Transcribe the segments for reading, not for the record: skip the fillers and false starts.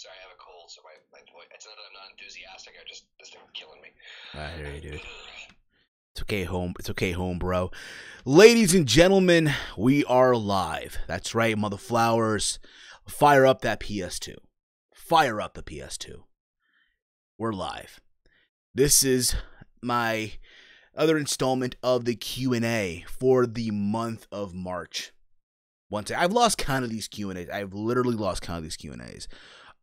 sorry, I have a cold, so my voice. It's not that I'm not enthusiastic. This thing's killing me. I hear you, dude. It's okay, It's okay, home, bro. Ladies and gentlemen, we are live. That's right, mother flowers. Fire up that PS2. Fire up the PS2. We're live. This is my other installment of the Q&A for the month of March. I've lost count of these Q&As. I've literally lost count of these Q&As.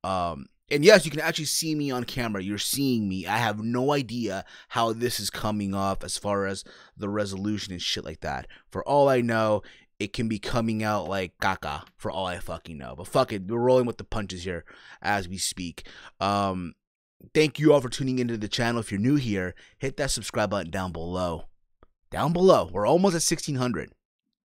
And yes, you can actually see me on camera. You're seeing me. I have no idea how this is coming off as far as the resolution and shit like that. For all I know, it can be coming out like caca, for all I fucking know. But fuck it, we're rolling with the punches here as we speak. Thank you all for tuning into the channel. If you're new here, hit that subscribe button down below. Down below. We're almost at 1,600.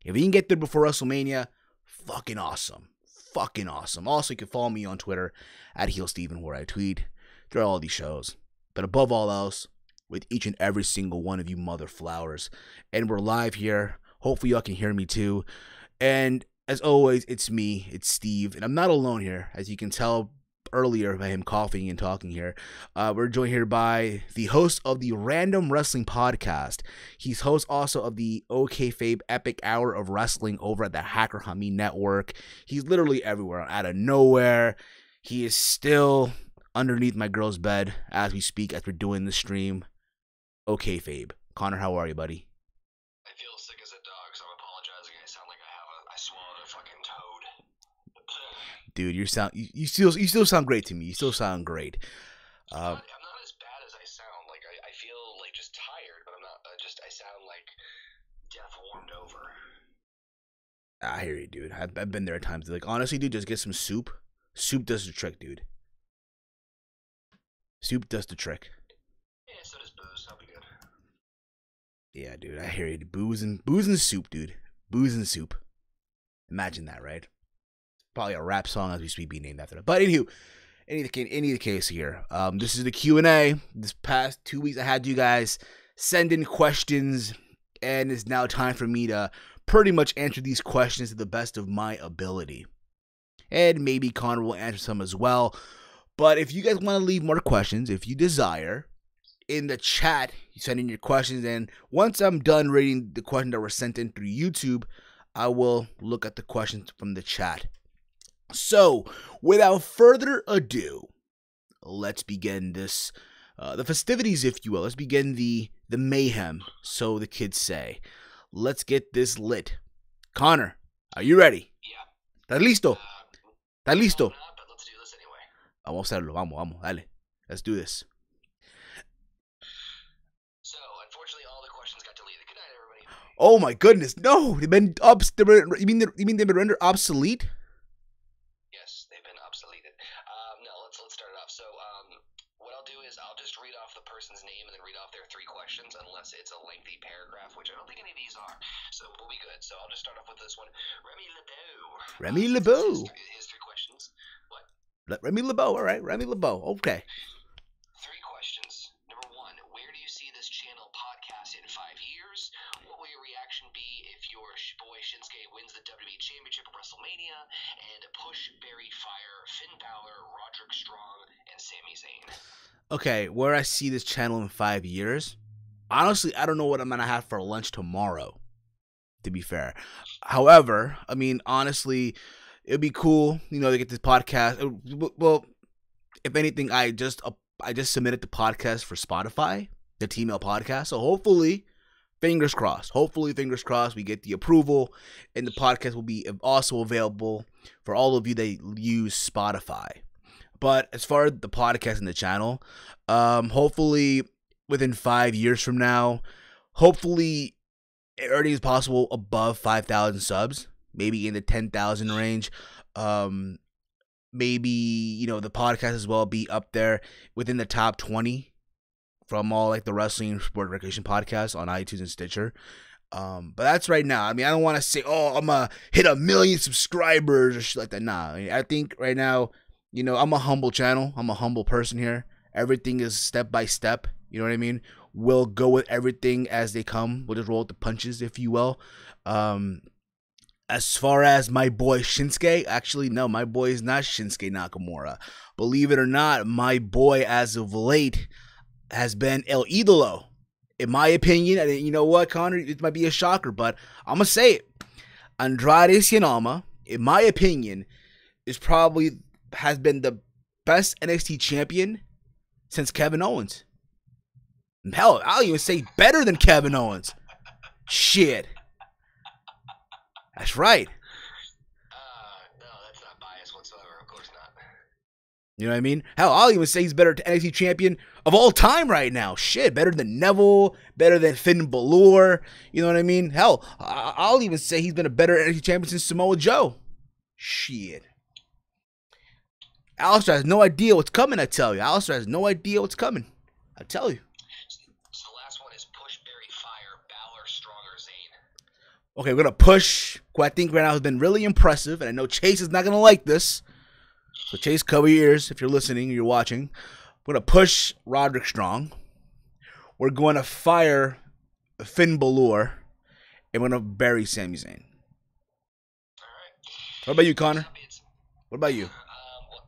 If you can get there before WrestleMania, fucking awesome. Fucking awesome. Also, you can follow me on Twitter at HeelSteven, where I tweet throughout all these shows. But above all else, with each and every single one of you mother flowers. And we're live here. Hopefully y'all can hear me too. And as always, it's me. It's Steve. And I'm not alone here. As you can tell earlier by him coughing and talking here, we're joined here by the host of the Random Wrestling Podcast. He's host also of the OKFabe Epic Hour of Wrestling over at the Hacker Hummy Network. He's literally everywhere, out of nowhere. He is still underneath my girl's bed as we speak, as we're doing the stream. OKFabe. Connor, how are you, buddy? I feel sick as a dog, so I'm apologizing. I sound like I swallowed a fucking toad. Dude, you still sound great to me. You still sound great. I'm not as bad as I sound. Like I feel like just tired, but I'm not. I sound like death warmed over. I hear you, dude. I've been there at times. Like honestly, dude, just get some soup. Soup does the trick, dude. Soup does the trick. Yeah, so does booze. I'll be good. Yeah, dude. I hear you. Booze and soup, dude. Booze and soup. Imagine that, right? Probably a rap song as we speak be named after that. But anywho, any of the case here. This is the Q&A. This past 2 weeks I had you guys send in questions, and it's now time for me to pretty much answer these questions to the best of my ability. And maybe Connor will answer some as well. But if you guys want to leave more questions, if you desire, in the chat, you send in your questions, and once I'm done reading the questions that were sent in through YouTube, I will look at the questions from the chat. So, without further ado, let's begin this, the festivities, if you will. Let's begin the mayhem, so the kids say. Let's get this lit. Connor, are you ready? Yeah. ¿Estás listo? ¿Estás listo? No, I'm not, but let's do this anyway. Vamos a hacerlo. Vamos, dale. Let's do this. So, unfortunately, all the questions got deleted. Good night, everybody. Oh my goodness, no! They've been you mean they've been rendered obsolete? Yes, they've been obsoleted. No, let's start it off. So, what I'll do is I'll just read off the person's name and then read off their 3 questions, unless it's a lengthy paragraph, which I don't think any of these are. So we'll be good. So I'll just start off with this one. Remy LeBeau. Remy LeBeau. His 3 questions. What? Remy LeBeau, all right. Remy LeBeau, okay. 3 questions. Number 1, where do you see this channel podcast in 5 years? What will your reaction be if your boy Shinsuke wins the WWE Championship at WrestleMania and push buried fire Finn Balor, Roderick Strong, and Sami Zayn? Okay, where I see this channel in 5 years? Honestly, I don't know what I'm going to have for lunch tomorrow, to be fair. However, I mean, honestly, it'd be cool, to get this podcast. Well, if anything, I just submitted the podcast for Spotify, the T-Mail podcast. So hopefully, fingers crossed, we get the approval, and the podcast will be also available for all of you that use Spotify. But as far as the podcast and the channel, hopefully within 5 years from now, hopefully everything is possible above 5,000 subs, maybe in the 10,000 range. Maybe, the podcast as well be up there within the top 20 from all like the wrestling sport recreation podcasts on iTunes and Stitcher. But that's right now. I mean, I don't want to say, oh, I'm gonna hit 1 million subscribers or shit like that. Nah, I think right now, I'm a humble channel. I'm a humble person here. Everything is step by step. You know what I mean? We'll go with everything as they come. We'll just roll with the punches, if you will. As far as my boy Shinsuke, actually, no, my boy is not Shinsuke Nakamura. Believe it or not, my boy, as of late, has been El Idolo. In my opinion, and you know what, Connor, it might be a shocker, but I'm going to say it. Andrade Cien, in my opinion, has been the best NXT champion since Kevin Owens. Hell, I'll even say better than Kevin Owens. Shit. That's right. No, that's not biased whatsoever. Of course not. You know what I mean? Hell, I'll even say he's better NXT champion of all time right now. Shit, better than Neville, better than Finn Balor. You know what I mean? Hell, I'll even say he's been a better NXT champion since Samoa Joe. Shit. Alistair has no idea what's coming, I tell you. Alistair has no idea what's coming. I tell you. So the last one is Push Berry Fire, Balor, Stronger, Zayn. Okay, we're going to push, who I think right now has been really impressive, and I know Chase is not going to like this. So Chase, cover your ears if you're listening or you're watching. We're going to push Roderick Strong. We're going to fire Finn Balor. And we're going to bury Sami Zayn. All right. What about you, Connor? What about you? Well, I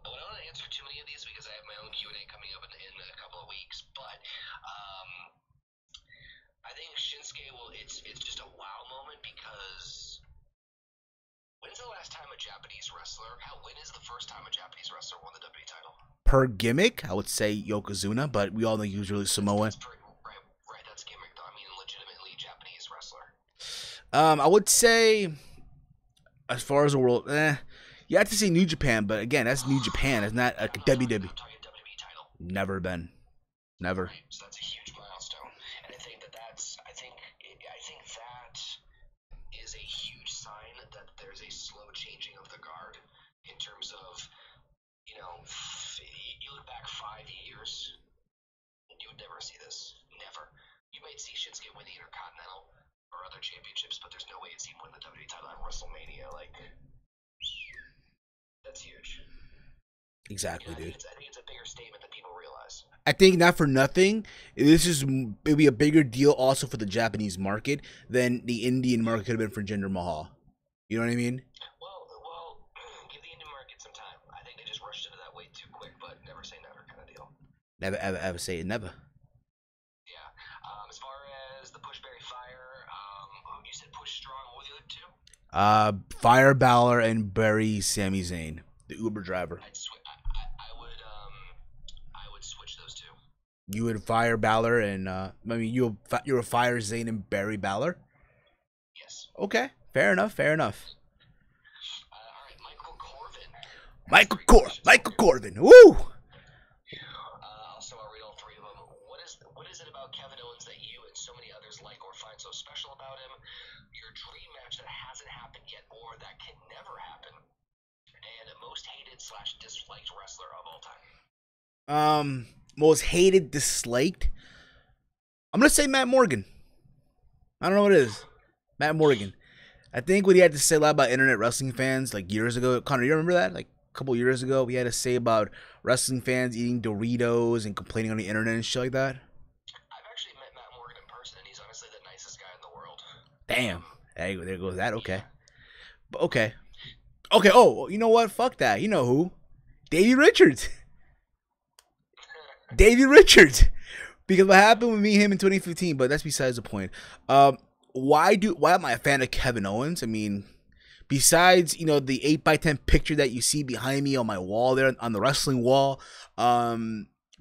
don't want to answer too many of these because I have my own Q&A coming up in a couple of weeks. But I think Shinsuke it's just a wow moment because when's the last time a Japanese wrestler, when is the first time a Japanese wrestler won the WWE title? Per gimmick, I would say Yokozuna, but we all know he was really Samoan. Right, that's gimmick though. I mean, legitimately Japanese wrestler. I would say, as far as the world, you have to say New Japan, but again, that's New Japan. It's not a WWE. I'm talking WWE title. Never been. Never. Right, so that's a huge milestone, and I think that is a huge sign that there's a slow changing of the guard in terms of, you look back 5 years, and you would never see this. Never. You might see Shinsuke win the Intercontinental or other championships, but there's no way you'd see him win the WWE title at WrestleMania. That's huge. Exactly, dude. I think it's a bigger statement than people realize. I think not for nothing, it'll be a bigger deal also for the Japanese market than the Indian market could have been for Jinder Mahal. You know what I mean? Well, give the Indian market some time. I think they just rushed into that way too quick, but never say never kind of deal. Never, ever say it, never. Yeah. As far as the Push Berry Fire, you said Push Strong. What were the other two? Fire Balor and bury Sami Zayn, the Uber driver. I would switch those two. You would fire Balor and you would fire Zayn and bury Balor? Yes. Okay, fair enough. All right, Michael Corbin. Woo! So I'll read all three of them. What is it about Kevin Owens that you and so many others like or find so special about him? Your dream match that hasn't happened yet or that can never happen? And most hated / disliked wrestler of all time. Most hated, disliked. I'm gonna say Matt Morgan. I don't know what it is. Matt Morgan. I think what he had to say a lot about internet wrestling fans like years ago. Connor, you remember that? Like a couple years ago, we had to say about wrestling fans eating Doritos and complaining on the internet and shit like that. I've actually met Matt Morgan in person, and he's honestly the nicest guy in the world. Damn. Hey, there goes that. Okay. But okay. Oh, you know what? Fuck that. You know who? Davey Richards. Davey Richards. Because what happened with me and him in 2015, but that's besides the point. Why am I a fan of Kevin Owens? I mean, besides, the 8x10 picture that you see behind me on my wall there, on the wrestling wall,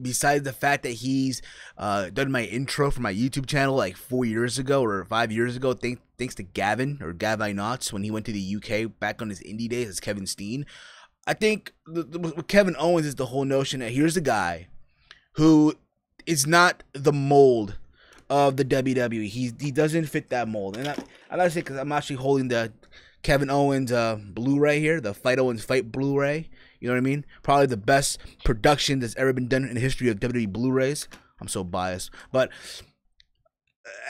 besides the fact that he's done my intro for my YouTube channel like 4 years ago or 5 years ago, thanks to Gavin Knotts when he went to the UK back on his indie days as Kevin Steen. I think with Kevin Owens is the whole notion that here's a guy who is not the mold of the WWE. He doesn't fit that mold. And I gotta say, because I'm actually holding the Kevin Owens Blu-ray here, the Fight Owens Fight Blu-ray. You know what I mean? Probably the best production that's ever been done in the history of WWE Blu-rays. I'm so biased. But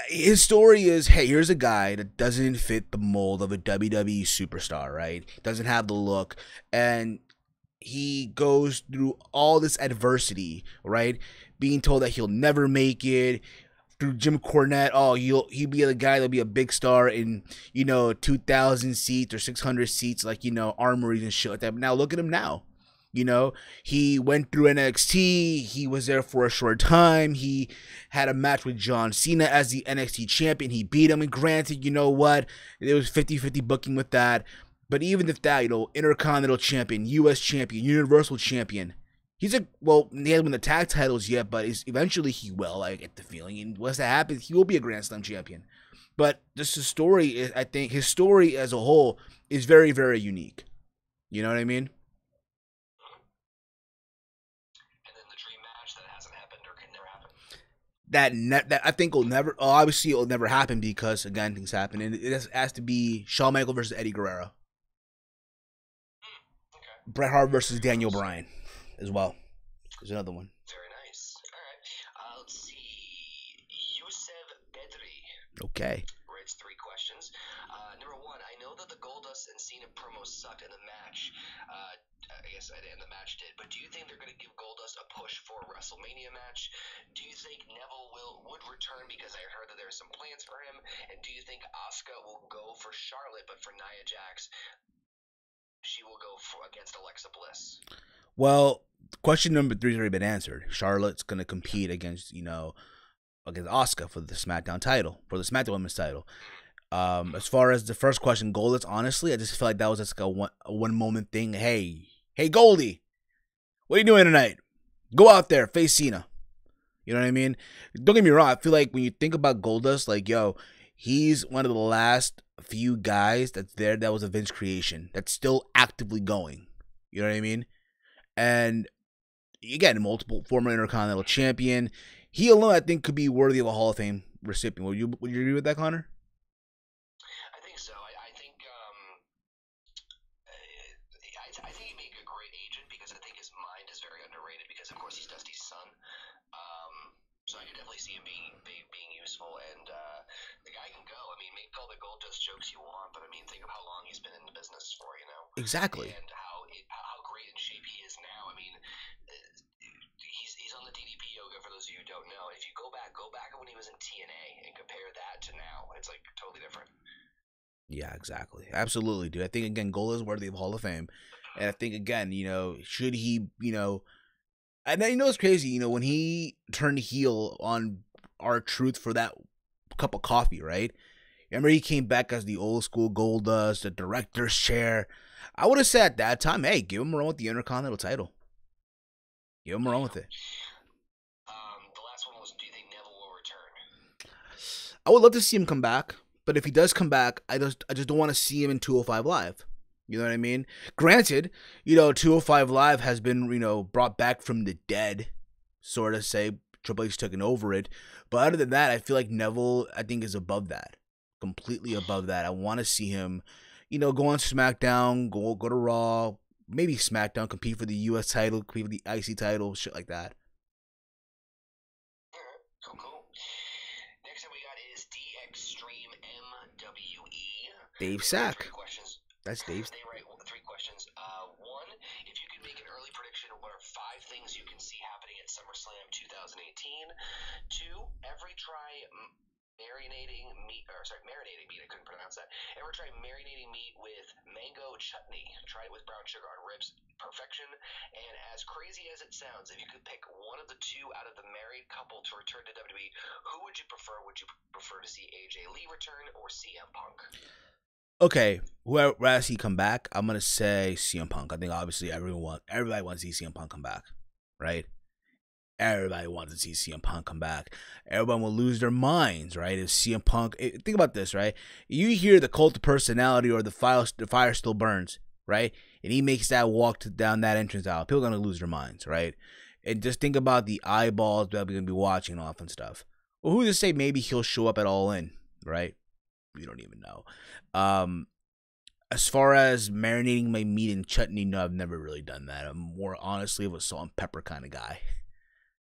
his story is, hey, here's a guy that doesn't fit the mold of a WWE superstar, right? Doesn't have the look. And he goes through all this adversity, right? Being told that he'll never make it. through Jim Cornette. Oh, he'll be the guy that'll be a big star in 2,000 seats or 600 seats, like armories and shit like that. But now look at him now. He went through NXT. He was there for a short time. He had a match with John Cena as the NXT champion. He beat him. And granted, you know what? It was 50-50 booking with that. But even if that, Intercontinental champion, U.S. champion, Universal champion. He hasn't won the tag titles yet, but eventually he will. I get the feeling. And once that happens, he will be a Grand Slam champion. But just his story, I think his story as a whole is very, very unique. You know what I mean? That I think will never. Obviously, it will never happen because again, things happen, and it has to be Shawn Michaels versus Eddie Guerrero, Bret Hart versus Daniel Bryan, as well. There's another one. Very nice. All right. Let's see. Yusef Bedri. Okay. Writes 3 questions. Number 1, I know that the Goldust and Cena promos sucked in the match. I guess and the match did, but do you think they're going to give Goldust a push for a WrestleMania match? Do you think Neville would return because I heard that there's some plans for him? And do you think Asuka will go for Charlotte, but for Nia Jax, she will go against Alexa Bliss? Well, question number 3 has already been answered. Charlotte's going to compete against against Asuka for the SmackDown title, for the SmackDown Women's title. As far as the first question, Goldust, honestly, I just feel like that was just like a one moment thing. Hey, Goldie, what are you doing tonight? Go out there, face Cena. You know what I mean? Don't get me wrong. I feel like when you think about Goldust, like, he's one of the last few guys that's there that was a Vince creation that's still actively going. You know what I mean? And again, multiple former Intercontinental champion. He alone, I think, could be worthy of a Hall of Fame recipient. Would you agree with that, Connor? I think so. I think I think he'd make a great agent because I think his mind is very underrated because, of course, he's Dusty's son. So I could definitely see him being useful, and the guy can go. I mean, make all the Goldust jokes you want, but I mean, think of how long he's been in the business for, Exactly. and how great in shape he is now. I mean, he's on the DDP yoga for those of you who don't know. If you go back when he was in TNA and compare that to now, it's like totally different. Yeah, exactly. Absolutely, dude. I think, again, Goldust is worthy of Hall of Fame. And I think, again, should he, and then, it's crazy, when he turned heel on R-Truth for that cup of coffee, right? Remember, he came back as the old school Goldust, the director's chair. I would have said at that time, hey, give him a run with the Intercontinental title. Give him a run with it. The last one was, do you think Neville will return? I would love to see him come back, but if he does come back, I just don't want to see him in 205 Live. You know what I mean? Granted, 205 Live has been, brought back from the dead, sort of say. Triple H taking over it. But other than that, I feel like Neville, I think, is above that. Completely above that. I want to see him, go on SmackDown, go to Raw, maybe SmackDown, compete for the U.S. title, compete for the IC title, shit like that. Alright, cool. Next up we got is D Extreme MWE. Dave Sack. 3 questions. That's Dave. They write 3 questions. 1, if you could make an early prediction, what are 5 things you can see happening at SummerSlam 2018? 2, every try marinating meat, I couldn't pronounce that. Ever try marinating meat with mango chutney? Try it with brown sugar on ribs, perfection. And as crazy as it sounds, if you could pick one of the 2 out of the married couple to return to WWE, who would you prefer? Would you prefer to see AJ Lee return or CM Punk? Okay, whoever has he come back, I'm gonna say CM Punk. I think obviously everybody wants to see CM Punk come back, right? Everybody wants to see CM Punk come back. Everyone will lose their minds, right? If CM Punk, think about this, right? You hear the cult of personality or the fire still burns, right? And he makes that walk down that entrance aisle. People are gonna lose their minds, right? And just think about the eyeballs that we're gonna be watching off and stuff. Well, who's to say maybe he'll show up at All In, right? We don't even know. As far as marinating my meat in chutney, no, I've never really done that. I'm more honestly of a salt and pepper kind of guy.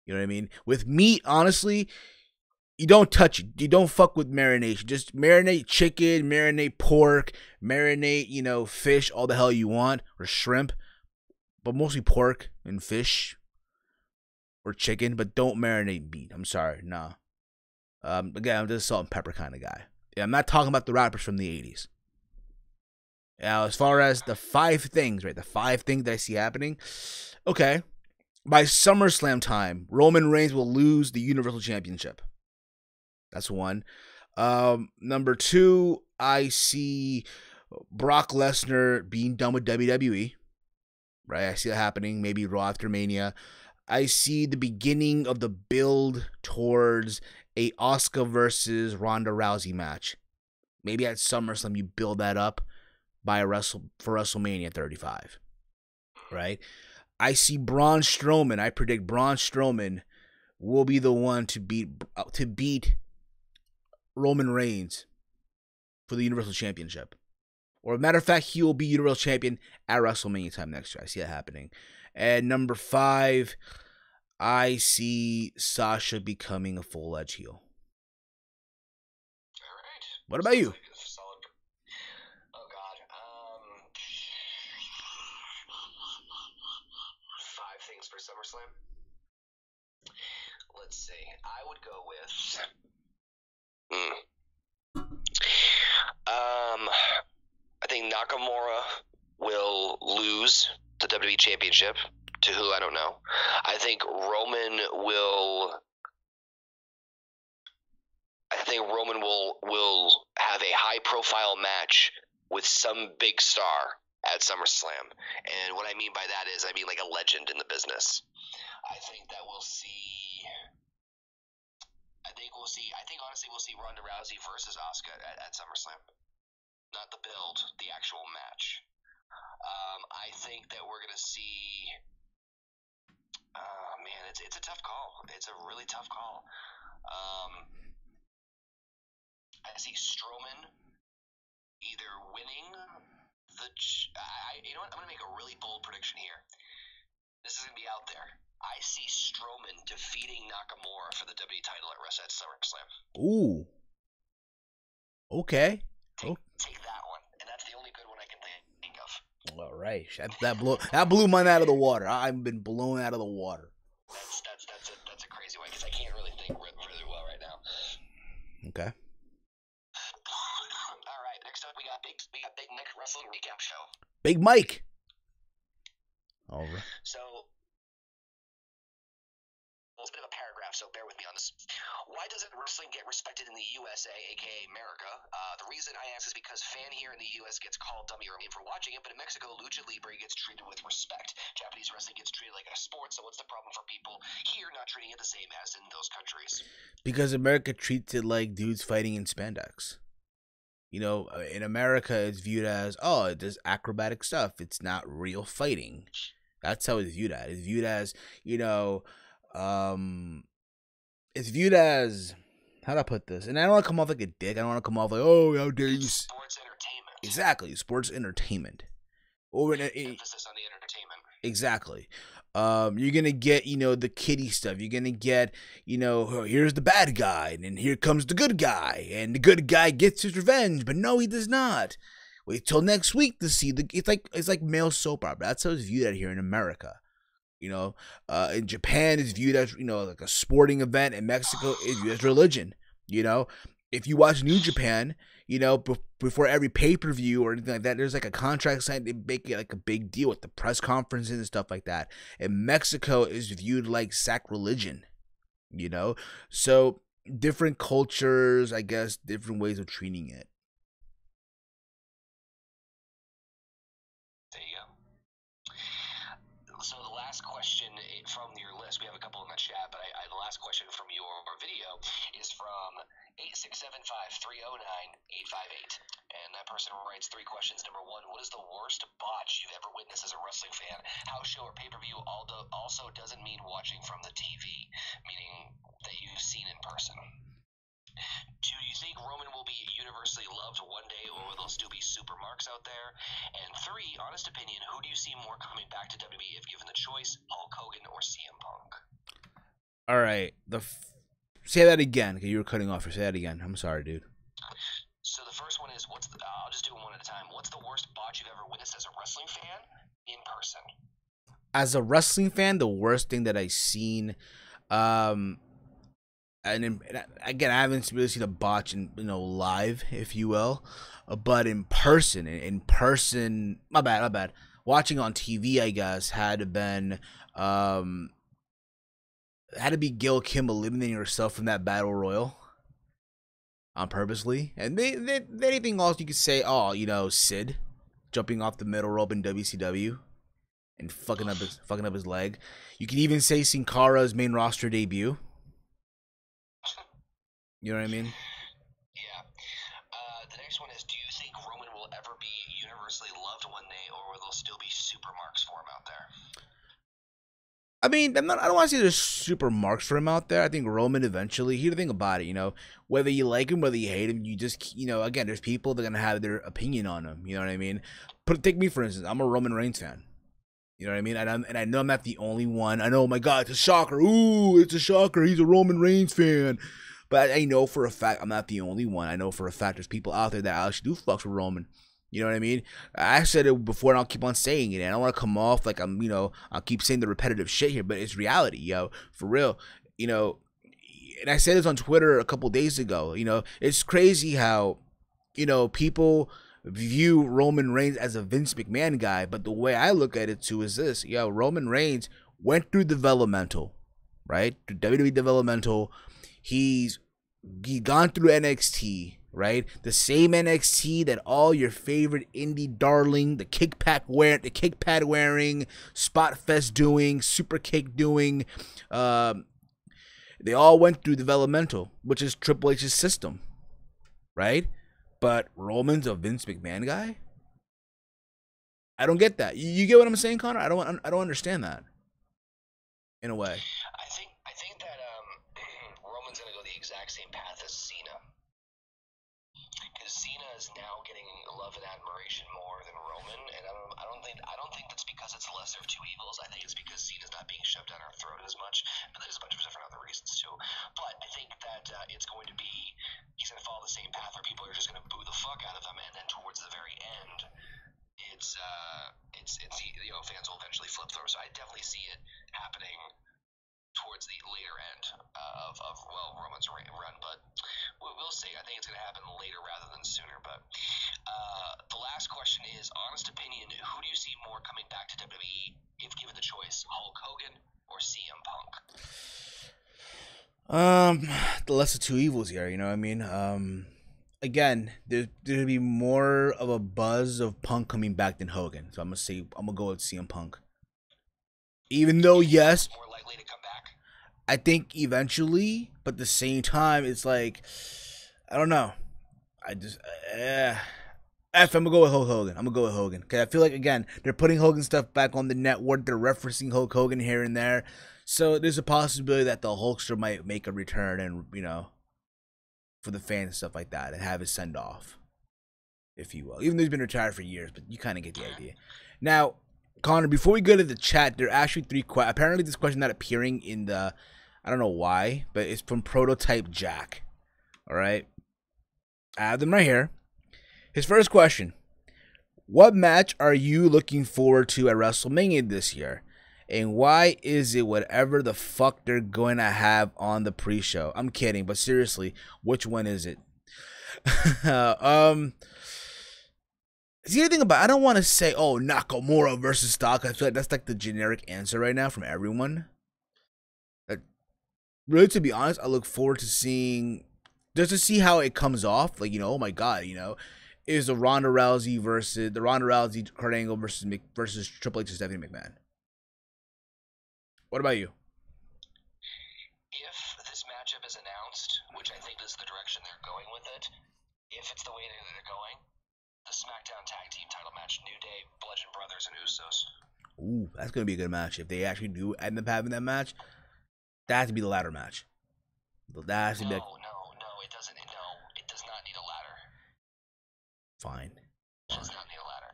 You know what I mean? With meat, honestly, you don't touch it. You don't fuck with marination. Just marinate chicken, marinate pork, marinate, fish, all the hell you want, or shrimp, but mostly pork and fish or chicken, but don't marinate meat. I'm sorry, nah. Again, I'm just a salt and pepper kind of guy. Yeah, I'm not talking about the rappers from the 80s. Now, as far as the 5 things, right? The 5 things that I see happening. Okay. By SummerSlam time, Roman Reigns will lose the Universal Championship. That's one. Number 2, I see Brock Lesnar being done with WWE. Right? I see that happening. Maybe Raw after Mania. I see the beginning of the build towards a Asuka versus Ronda Rousey match. Maybe at SummerSlam you build that up for WrestleMania 35. Right? I see Braun Strowman. I predict Braun Strowman will be the one to beat Roman Reigns for the Universal Championship. Or, as a matter of fact, he will be Universal Champion at WrestleMania time next year. I see that happening. And number 5, I see Sasha becoming a full-edged heel. All right. What about you? Solid. Oh, God. 5 things for SummerSlam. Let's see. I would go with... I think Nakamura will lose the WWE Championship to who, I don't know. I think Roman will have a high profile match with some big star at SummerSlam. And what I mean by that is I mean like a legend in the business. I think honestly we'll see Ronda Rousey versus Asuka at SummerSlam. Not the build, the actual match. I think that we're gonna see. Man, it's a tough call. It's a really tough call. I see Strowman either winning you know what? I'm gonna make a really bold prediction here. This is gonna be out there. I see Strowman defeating Nakamura for the WWE title at SummerSlam. Ooh. Okay. Take that one, and that's the only good one I can think of. All right, that blew mine out of the water. I've been blown out of the water. That's a crazy one because I can't really think really well right now. Okay. All right, next up we got Big Mike Wrestling Recap Show. Big Mike. All right. So. It's a bit of a paragraph, so bear with me on this. Why doesn't wrestling get respected in the USA, aka America? The reason I ask is because fan here in the US gets called dummy or mean for watching it, but in Mexico, lucha libre gets treated with respect. Japanese wrestling gets treated like a sport, so what's the problem for people here not treating it the same as in those countries? Because America treats it like dudes fighting in spandex. You know, in America, it's viewed as, oh, there's acrobatic stuff. It's not real fighting. That's how it's viewed as. It's viewed as, you know... it's viewed as, how do I put this? And I don't want to come off like a dick. I don't want to come off like, oh, how dare you? Sports entertainment. Exactly, sports entertainment. Emphasis on the entertainment. Exactly. You're gonna get, you know, the kiddie stuff. You're gonna get, you know, oh, here's the bad guy, and here comes the good guy, and the good guy gets his revenge, but no, he does not. Wait till next week to see it's like male soap opera. That's how it's viewed out here in America. You know, in Japan, it's viewed as, you know, like a sporting event. In Mexico, it's viewed as religion. You know, if you watch New Japan, you know, before every pay-per-view or anything like that, there's like a contract signed. They make it like a big deal with the press conferences and stuff like that. And Mexico is viewed like sacrilegion, you know? So different cultures, I guess, different ways of treating it. There you go. So the last question from your list, we have a couple in the chat, but the last question from your video is from 8675309-858. And that person writes 3 questions. Number 1, what is the worst botch you've ever witnessed as a wrestling fan? House show or pay-per-view also doesn't mean watching from the TV, meaning that you've seen in person. 2, do you think Roman will be universally loved one day, or will there still be super marks out there? And 3, honest opinion, who do you see more coming back to WWE if given the choice, Hulk Hogan or CM Punk? All right. Say that again, because you were cutting off. Say that again. I'm sorry, dude. So the first one is, I'll just do them one at a time. What's the worst botch you've ever witnessed as a wrestling fan in person? As a wrestling fan, the worst thing that I've seen, again, I haven't really seen a botch in live, if you will, but in person, my bad. Watching on TV, I guess, had to be Gail Kim eliminating herself from that battle royal on purposely, and anything else you could say? Oh, Sid jumping off the middle rope in WCW and fucking up his leg. You can even say Sin Cara's main roster debut. You know what I mean? Yeah. The next one is, do you think Roman will ever be universally loved one day, or will there still be super marks for him out there? I mean, I don't want to say there's super marks for him out there. I think Roman eventually, here's the thing about it, whether you like him, whether you hate him, you just, again, there's people that are going to have their opinion on him. You know what I mean? Take me, for instance. I'm a Roman Reigns fan. You know what I mean? And I know I'm not the only one. I know, oh my God, it's a shocker. Ooh, it's a shocker. He's a Roman Reigns fan. But I know for a fact I'm not the only one. I know for a fact there's people out there that actually do fucks with Roman. You know what I mean? I said it before, and I'll keep on saying it. And I don't want to come off like I'll keep saying the repetitive shit here, but it's reality, for real. And I said this on Twitter a couple days ago. It's crazy how, people view Roman Reigns as a Vince McMahon guy, but the way I look at it too is this: Roman Reigns went through developmental, right? Through WWE developmental. He's gone through NXT, right? The same NXT that all your favorite indie darling, the kick pad wearing, Spot Fest doing, Super Kick doing, they all went through developmental, which is Triple H's system, right? But Roman's a Vince McMahon guy? I don't get that. You get what I'm saying, Connor? I don't understand that. In a way. I think that Roman's gonna go the exact same path as Cena, because Cena is now getting love and admiration more than Roman, and I don't think that's because it's the lesser of two evils. I think it's because Cena's not being shoved down our throat as much, but there's a bunch of different other reasons too. But I think that he's gonna follow the same path where people are just gonna boo the fuck out of him, and then towards the very end, it's fans will eventually flip through. So I definitely see it happening towards the later end of Roman's run, but we'll see. I think it's going to happen later rather than sooner. But the last question is, honest opinion, who do you see more coming back to WWE if given the choice, Hulk Hogan or CM Punk? The lesser two evils here, you know what I mean? Again, there'd be more of a buzz of Punk coming back than Hogan, so I'm gonna go with CM Punk. Even though, yes, more likely to come back. I think eventually, but at the same time, it's like, I don't know. I'm gonna go with Hulk Hogan. I'm gonna go with Hogan because I feel like, again, they're putting Hogan stuff back on the network. They're referencing Hulk Hogan here and there, so there's a possibility that the Hulkster might make a return and for the fans and stuff like that, and have his send off, if you will. Even though he's been retired for years, but you kind of get the idea. Now, Connor, before we go to the chat, there are actually three questions. Apparently, this question not appearing in the, I don't know why, but it's from Prototype Jack. All right, I have them right here. His first question: what match are you looking forward to at WrestleMania this year? And why is it whatever the fuck they're going to have on the pre-show? I'm kidding, but seriously, which one is it? The other thing about, I don't want to say, oh, Nakamura versus Stock. I feel like that's like the generic answer right now from everyone. Really, to be honest, I look forward to seeing, just to see how it comes off. Like, oh my God, is the Ronda Rousey Kurt Angle versus Triple H and Stephanie McMahon. What about you? If this matchup is announced, which I think is the direction they're going with it, if it's the way they're going, the SmackDown Tag Team title match, New Day, Bludgeon Brothers, and Usos. Ooh, that's going to be a good match. If they actually do end up having that match, that has to be the ladder match. That has to be No, it doesn't. No, it does not need a ladder. Fine. It does not need a ladder.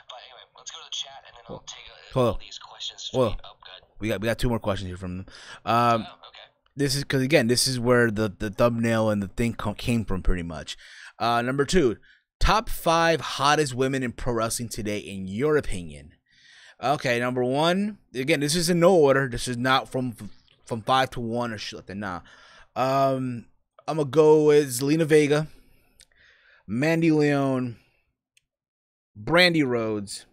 But anyway, let's go to the chat, and then I'll take all these questions. Well, oh, good. We got two more questions here from them. Okay. This is because, again, this is where the thumbnail and the thing came from, pretty much. Number 2, top 5 hottest women in pro wrestling today, in your opinion. Okay, number 1. Again, this is in no order. This is not from 5 to 1 or shit like that. Nah. I'm gonna go with Zelina Vega, Mandy Leon, Brandy Rhodes,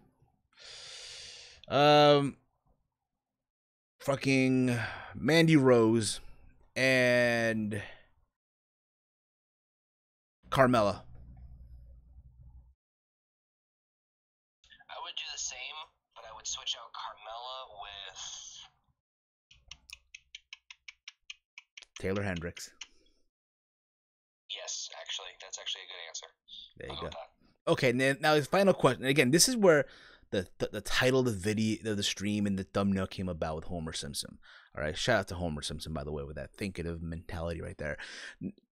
fucking Mandy Rose, and Carmella. I would do the same, but I would switch out Carmella with Taylor Hendricks. Yes, actually, that's actually a good answer. There you go. Okay, now his final question. Again, this is where the title of the video, of the stream, and the thumbnail came about with Homer Simpson. All right, shout out to Homer Simpson, by the way, with that thinkative mentality right there.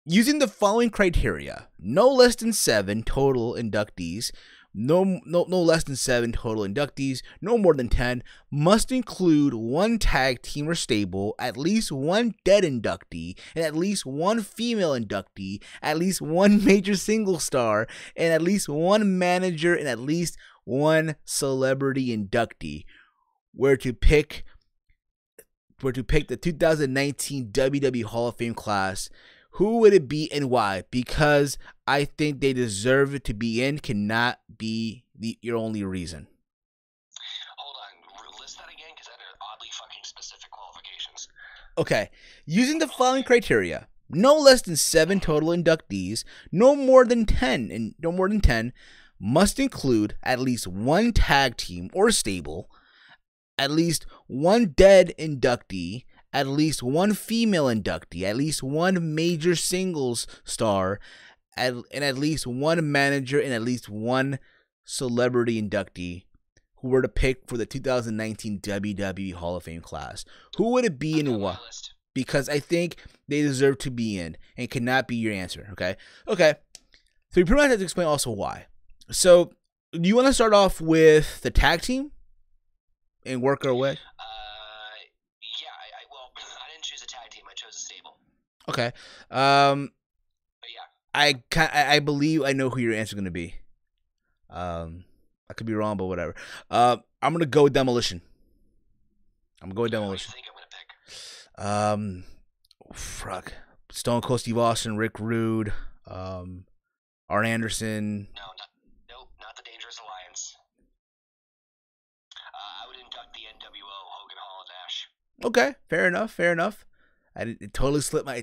Using the following criteria: no less than 7 total inductees, no less than 7 total inductees, no more than 10, must include 1 tag team or stable, at least 1 dead inductee, and at least 1 female inductee, at least 1 major single star, and at least 1 manager, and at least 1 celebrity inductee. Were to pick the 2019 WWE Hall of Fame class, who would it be and why? Because I think they deserve to be in, cannot be your only reason. Hold on, list that again, because that are oddly fucking specific qualifications. Okay, using the following criteria: no less than 7 total inductees, no more than 10, must include at least 1 tag team or stable, at least 1 dead inductee, at least 1 female inductee, at least 1 major singles star, and at least 1 manager, and at least 1 celebrity inductee, who were to pick for the 2019 WWE Hall of Fame class. Who would it be and why? Because I think they deserve to be in and cannot be your answer. Okay. So you pretty much have to explain also why. So do you want to start off with the tag team and work our way? Well, I didn't choose a tag team. I chose a stable. Okay. But yeah. I believe I know who your answer is going to be. I could be wrong, but whatever. I'm going to go with Demolition. What do you think I'm going to pick? Fuck. Stone Cold Steve Austin, Rick Rude, Arn Anderson. Nope, not the Dangerous Alliance. I would induct the NWO, Hogan, Hall, and Nash. Okay, fair enough. It totally slipped my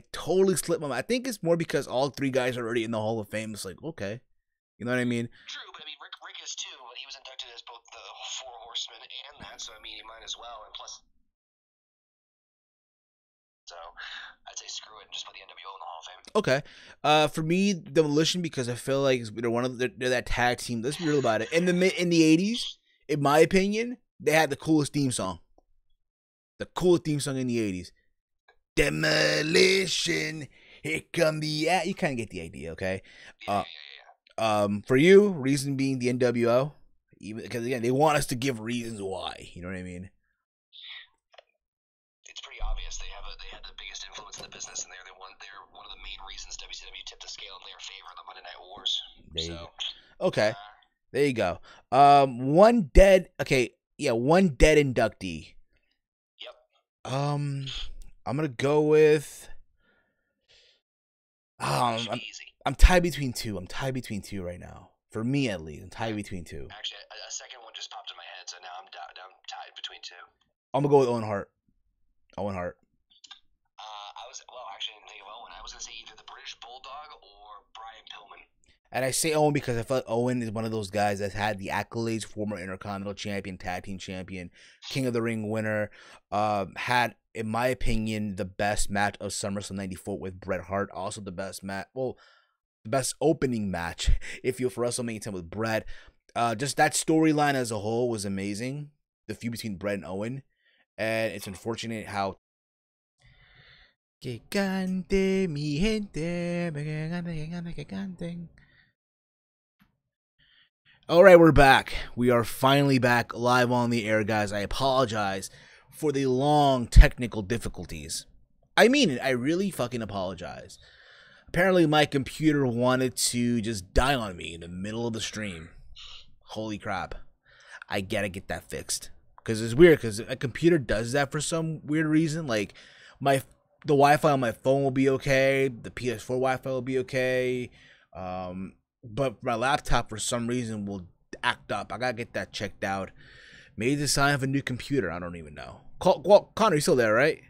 mind. I think it's more because all 3 guys are already in the Hall of Fame. It's like, okay. You know what I mean? True, but I mean, Rick is too, but he was inducted as both the 4 Horsemen and that, so I mean, he might as well, and plus... So, I'd say screw it and just put the NWO in the Hall of Fame. Okay. For me, Demolition, because I feel like they're that tag team. Let's be real about it. In the 80s, in my opinion, they had the coolest theme song. The coolest theme song in the 80s. Demolition, here come the... You kind of get the idea, okay? For you, reason being the NWO, even because again they want us to give reasons why. You know what I mean? It's pretty obvious they had the biggest influence in the business, and they're one of the main reasons WCW tipped the scale in their favor in the Monday Night Wars. Okay, there you go. One dead. Okay, yeah, 1 dead inductee. Yep. I'm gonna go with. I'm tied between 2. I'm tied between 2 right now. For me, at least, I'm tied between 2. Actually, a second one just popped in my head, so now I'm tied between 2. I'm gonna go with Owen Hart. Actually, I didn't think of Owen. I was gonna say either the British Bulldog or Brian Pillman. And I say Owen because I feel like Owen is one of those guys that's had the accolades: former Intercontinental Champion, Tag Team Champion, King of the Ring winner. Had, in my opinion, the best match of SummerSlam '94 with Bret Hart. Also the best match. Well, the best opening match, if you're for WrestleMania 10 with Bret. Just that storyline as a whole was amazing. The feud between Bret and Owen. And it's unfortunate how... Alright, we're back. We are finally back live on the air, guys. I apologize for the long technical difficulties. I mean it. I really fucking apologize. Apparently, my computer wanted to just die on me in the middle of the stream. Holy crap. I gotta get that fixed. Because it's weird, because a computer does that for some weird reason. Like, my the Wi-Fi on my phone will be okay. The PS4 Wi-Fi will be okay. But my laptop for some reason will act up. I gotta get that checked out. Maybe it's a sign of a new computer. I don't even know. Connor, you still there, right?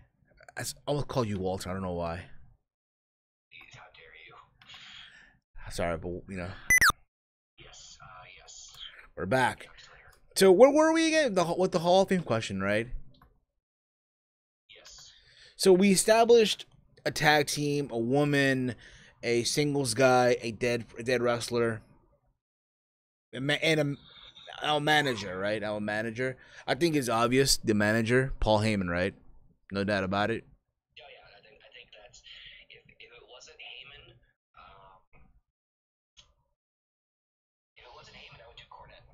I almost called you Walter. I don't know why. How dare you? Sorry, but you know. Yes, yes. We're back. So where were we again? With the Hall of Fame question, right? Yes. So we established a tag team, a woman, a singles guy, a dead wrestler, and our manager, right? Our manager. I think it's obvious. The manager, Paul Heyman, right? No doubt about it. Oh yeah, I think that's if it wasn't Heyman, I would do Cornette.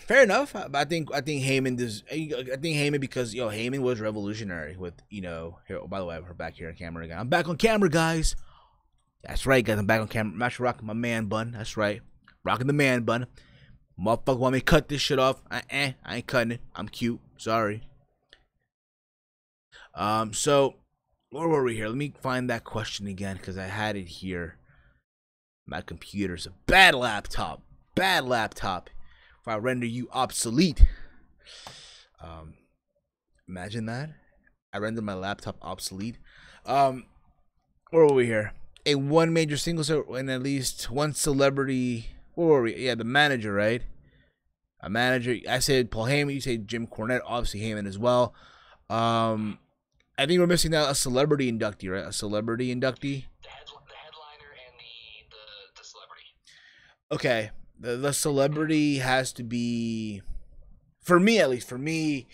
Fair enough. I think Heyman does. I think Heyman because Heyman was revolutionary with here. Oh, by the way, we're back here on camera again. I'm back on camera, guys. That's right, guys. I'm back on camera. I'm actually rocking my man bun. That's right, rocking the man bun. Motherfucker want me to cut this shit off? I ain't cutting it. I'm cute. Sorry. So where were we here? Let me find that question again because I had it here. My computer's a bad laptop. Bad laptop. If I render you obsolete. Imagine that. I render my laptop obsolete. Where were we here? A one major singles and at least one celebrity. Where were we? Yeah, the manager, right? A manager. I said Paul Heyman. You said Jim Cornette. Obviously Heyman as well. I think we're missing out a celebrity inductee, right? A celebrity inductee. The headliner and the celebrity. Okay, the celebrity has to be, for me at least. For me,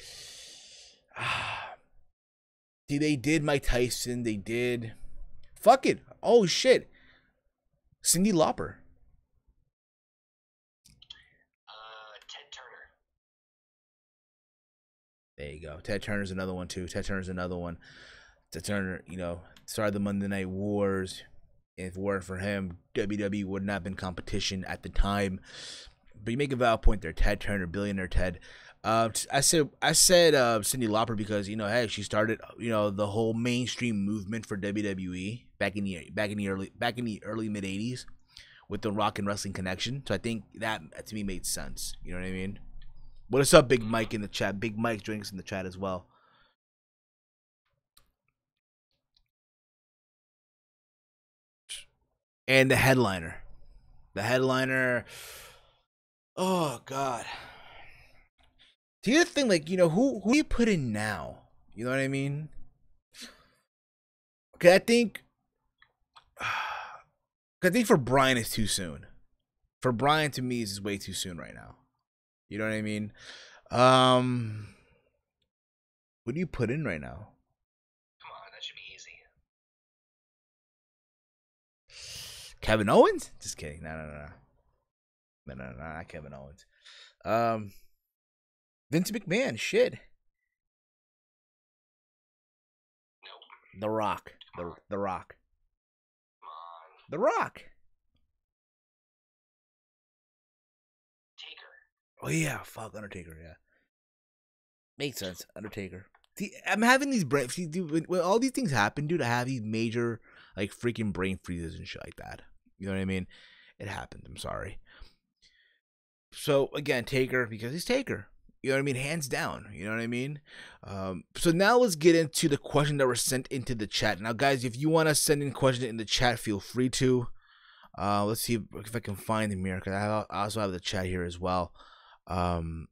see, they did Mike Tyson. They did. Fuck it. Oh shit. Cyndi Lauper. Ted Turner. There you go. Ted Turner's another one too. Ted Turner, started the Monday Night Wars. If it weren't for him, WWE would not have been competition at the time. But you make a valid point there. Ted Turner, billionaire Ted. I said Cyndi Lauper because hey, she started the whole mainstream movement for WWE back in the early mid '80s with the Rock and Wrestling Connection. So I think that to me made sense. You know what I mean? What's up, Big Mike in the chat? Big Mike joining us in the chat as well. And the headliner. Oh God. The other thing, who do you put in now? You know what I mean? Okay, I think for Brian it's too soon. For Brian, to me, is way too soon right now. You know what I mean? What do you put in right now? Come on, that should be easy. Kevin Owens? Just kidding. No, not Kevin Owens. Vince McMahon. Shit. Nope. The Rock. The Rock. Come on. The Rock. Taker. Oh yeah, fuck Undertaker. Yeah, makes sense. Undertaker. See, I'm having these brain. See, dude, when all these things happen, dude, I have these major freaking brain freezes and shit like that. You know what I mean? It happened. I'm sorry. So again, Taker because he's Taker. You know what I mean? Hands down. You know what I mean? So now let's get into the question that were sent into the chat. Now, guys, if you want to send in questions in the chat, feel free to. Let's see if I can find them here because I also have the chat here as well. Let's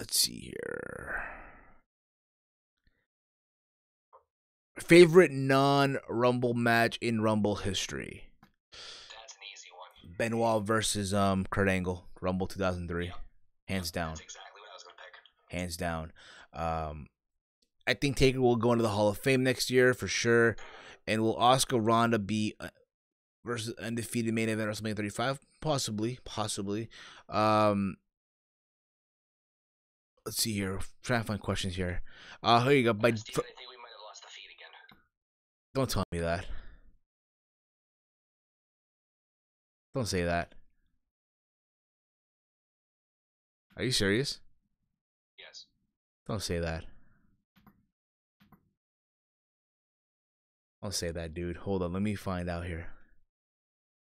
see here. Favorite non-Rumble match in Rumble history? That's an easy one. Benoit versus Kurt Angle, Rumble 2003. Yep. Hands down. That's exactly what I was going to pick. Hands down. I think Taker will go into the Hall of Fame next year for sure. And will Asuka Ronda be versus undefeated main event WrestleMania 35? Possibly. Let's see here. Trying to find questions here. Here you go. I think we might have lost the feed again. Don't tell me that. Don't say that. Are you serious? Yes. Don't say that. I'll say that, dude. Hold on, let me find out here.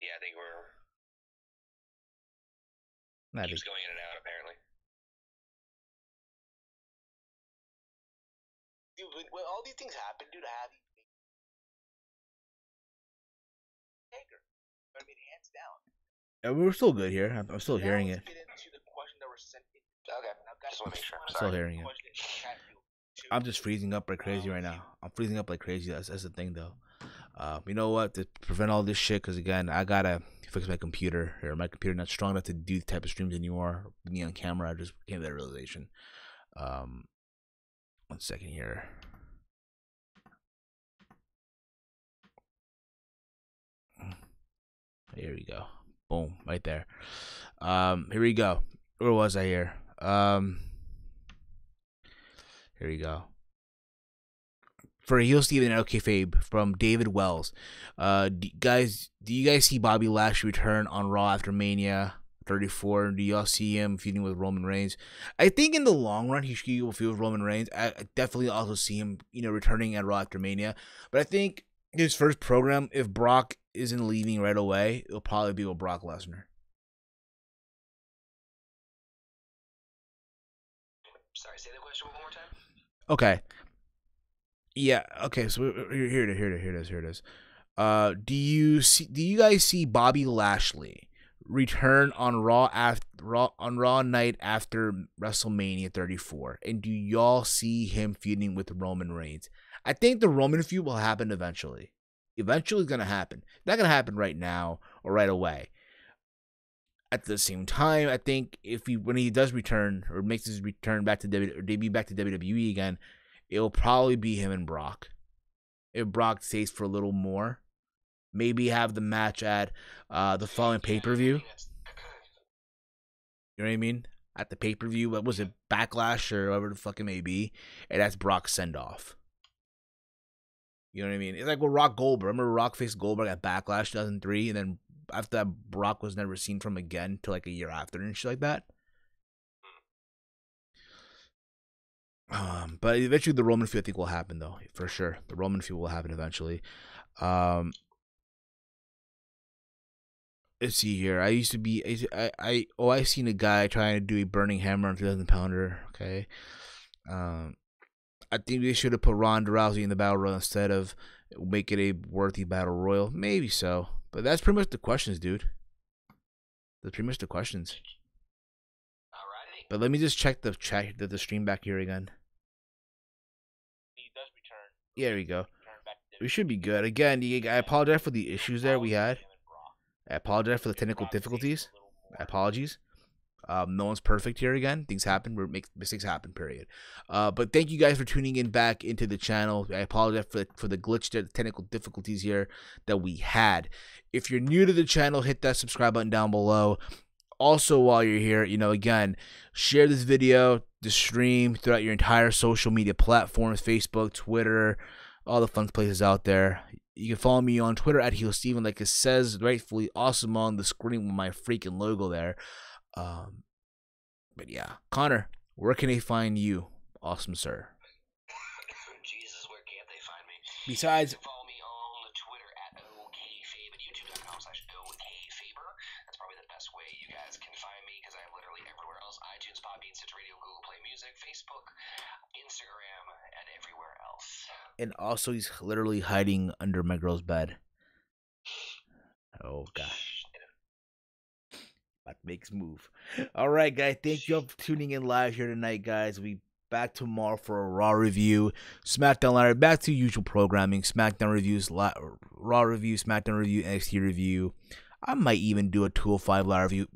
Yeah, I think keeps going in and out, apparently. Dude, when all these things happen, dude, I have Taker. I mean, hands down. Yeah, we're still good here. I'm still hearing it. Get into the question that was sent in. Okay, just want to make sure. Still hearing it. I'm just freezing up like crazy right now. I'm freezing up like crazy. That's the thing, though. You know what? To prevent all this shit, because again, I gotta fix my computer. Or my computer not strong enough to do the type of streams anymore. Me on camera, I just came to that realization. 1 second here. Here we go. Boom, right there. Here we go. Where was I here? Here we go. For Heel Steven and Fabe from David Wells. Do you guys see Bobby Lashley return on Raw after Mania 34? Do y'all see him feuding with Roman Reigns? I think in the long run he will feud with Roman Reigns. I definitely also see him, returning at Raw after Mania. But I think his first program, if Brock isn't leaving right away, it'll probably be with Brock Lesnar. Sorry, say the question one more time. Okay. Yeah. Okay. So here it is. Do you guys see Bobby Lashley return on Raw night after WrestleMania 34? And do y'all see him feuding with Roman Reigns? I think the Roman feud will happen eventually. Eventually, it's gonna happen. Not gonna happen right now or right away. At the same time, I think when he does return or makes his return back to debut back to WWE again, it'll probably be him and Brock. If Brock stays for a little more, maybe have the match at the following pay-per-view. You know what I mean? At the pay-per-view, what was it, Backlash or whatever the fuck it may be, and that's Brock's send-off. You know what I mean? It's like with Rock Goldberg. Remember Rock faced Goldberg at Backlash 2003, and then after that, Brock was never seen from again till like a year after and shit like that. But eventually the Roman feud I think will happen though, for sure. The Roman feud will happen eventually. Let's see here. I seen a guy trying to do a burning hammer on 2,000 pounder. Okay. I think they should have put Ronda Rousey in the battle royal instead of make it a worthy battle royal. Maybe so. But that's pretty much the questions, dude. That's pretty much the questions. Alrighty. But let me just check the stream back here again. He does return. Yeah, there we go. We should be good. Again, I apologize for the issues that we had. I apologize for the technical difficulties. Apologies. No one's perfect here again. Things happen. Mistakes happen, period. But thank you guys for tuning in back into the channel. I apologize for the glitch, the technical difficulties here that we had. If you're new to the channel, hit that subscribe button down below. Also, while you're here, again, share this video, the stream throughout your entire social media platforms, Facebook, Twitter, all the fun places out there. You can follow me on Twitter at HeelSteven, like it says rightfully awesome on the screen with my freaking logo there. But yeah, Connor, where can they find you? Awesome, sir. Jesus, where can't they find me? Besides, Follow me on the Twitter at OKFabe and YouTube.com/OKFaber. That's probably the best way you guys can find me because I'm literally everywhere else: iTunes, Podbean, Stitcher Radio, Google Play Music, Facebook, Instagram, and everywhere else. And also, he's literally hiding under my girl's bed. Oh god. Makes move. All right, guys. Thank you all for tuning in live here tonight, guys. We'll be back tomorrow for a Raw review, SmackDown Live, back to usual programming. SmackDown reviews, Raw review, SmackDown review, NXT review. I might even do a 205 Live review.